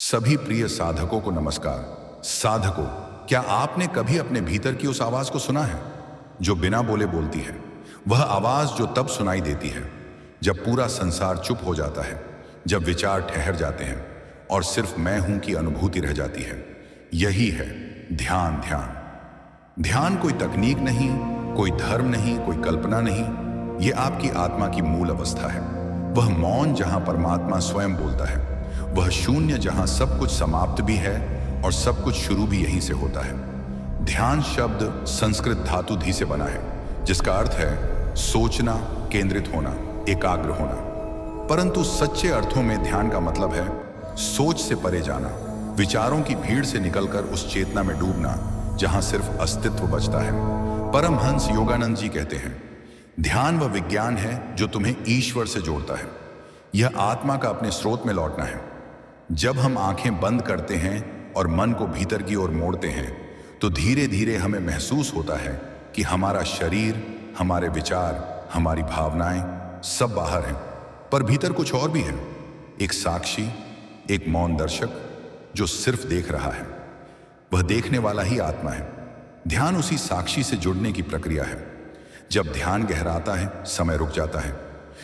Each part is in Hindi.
सभी प्रिय साधकों को नमस्कार। साधकों, क्या आपने कभी अपने भीतर की उस आवाज को सुना है जो बिना बोले बोलती है? वह आवाज जो तब सुनाई देती है जब पूरा संसार चुप हो जाता है, जब विचार ठहर जाते हैं और सिर्फ मैं हूं की अनुभूति रह जाती है। यही है ध्यान। ध्यान ध्यान कोई तकनीक नहीं, कोई धर्म नहीं, कोई कल्पना नहीं। यह आपकी आत्मा की मूल अवस्था है। वह मौन जहां परमात्मा स्वयं बोलता है, वह शून्य जहां सब कुछ समाप्त भी है और सब कुछ शुरू भी यहीं से होता है। ध्यान शब्द संस्कृत धातु धी से बना है, जिसका अर्थ है सोचना, केंद्रित होना, एकाग्र होना। परंतु सच्चे अर्थों में ध्यान का मतलब है सोच से परे जाना, विचारों की भीड़ से निकलकर उस चेतना में डूबना जहां सिर्फ अस्तित्व बचता है। परमहंस योगानंद जी कहते हैं, ध्यान वह विज्ञान है जो तुम्हें ईश्वर से जोड़ता है। यह आत्मा का अपने स्रोत में लौटना है। जब हम आंखें बंद करते हैं और मन को भीतर की ओर मोड़ते हैं, तो धीरे धीरे हमें महसूस होता है कि हमारा शरीर, हमारे विचार, हमारी भावनाएं सब बाहर हैं, पर भीतर कुछ और भी है। एक साक्षी, एक मौन दर्शक जो सिर्फ देख रहा है। वह देखने वाला ही आत्मा है। ध्यान उसी साक्षी से जुड़ने की प्रक्रिया है। जब ध्यान गहराता है, समय रुक जाता है,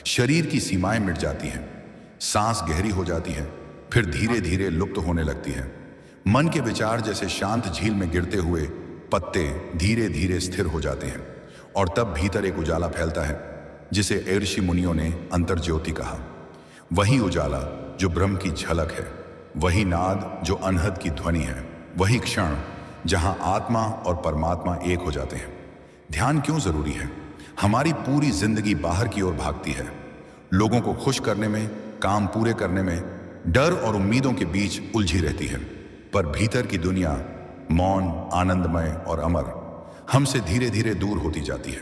शरीर की सीमाएं मिट जाती हैं, सांस गहरी हो जाती है, फिर धीरे धीरे लुप्त होने लगती है। मन के विचार जैसे शांत झील में गिरते हुए पत्ते धीरे धीरे स्थिर हो जाते हैं, और तब भीतर एक उजाला फैलता है जिसे ऋषि मुनियों ने अंतर्ज्योति कहा। वही उजाला जो ब्रह्म की झलक है, वही नाद जो अनहद की ध्वनि है, वही क्षण जहां आत्मा और परमात्मा एक हो जाते हैं। ध्यान क्यों जरूरी है? हमारी पूरी जिंदगी बाहर की ओर भागती है, लोगों को खुश करने में, काम पूरे करने में, डर और उम्मीदों के बीच उलझी रहती है। पर भीतर की दुनिया मौन, आनंदमय और अमर हमसे धीरे धीरे दूर होती जाती है।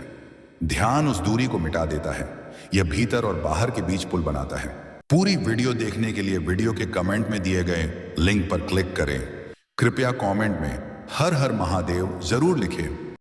ध्यान उस दूरी को मिटा देता है। यह भीतर और बाहर के बीच पुल बनाता है। पूरी वीडियो देखने के लिए वीडियो के कमेंट में दिए गए लिंक पर क्लिक करें। कृपया कमेंट में हर हर महादेव जरूर लिखें।